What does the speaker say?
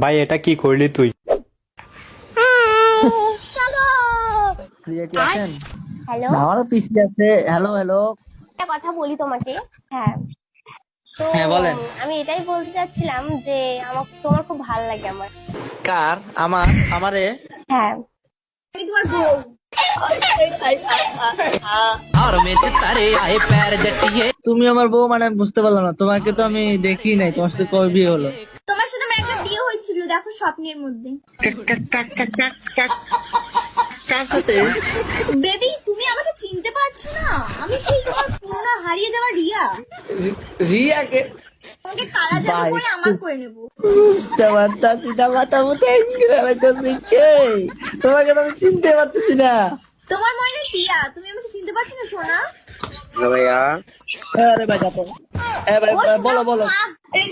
ভাই এটা কি করলি তুই? প্রিয়া কি আছেন? হ্যালো, আমারও পিসি আছে। Hello hello. একটা কথা বলি তোমাকে। হ্যাঁ, তো হ্যাঁ বলেন। আমি এটাই বলতে চাচ্ছিলাম যে আমার তোমার খুব ভালো লাগে আমার। কার? আমারে? হ্যাঁ, আমি তোমার বউ। তুমি আমার বউ মানে আমি বুঝতে পারলাম না, তোমাকে তো আমি দেখি নাই, তোমার সাথে কবে বিয়ে হলো? তোমার সাথে আমার একটা বিয়ে হয়েছিল, দেখো স্বপ্নের মধ্যে। কার সাথে? বেবি, তুমি আমাকে চিনতে পারছো না? আমি সেই তোমার পুরনো হারিয়ে যাওয়া রিয়া। রিয়াকে তোমাকে কালা জাদু ভাই, করে আমার করে নেব। বুঝতে পারতাছি না, মাথা মুখে ফেলাইতেছি কে? তোমাকে তো আমি চিনতে পারতেছি না। তোমার মনে টিয়া, তুমি আমাকে চিনতে পারছো না সোনা? ভাইয়া, আরে ভাই যাবো। ভাই ও সোনা, বলো বলো। মা। এই,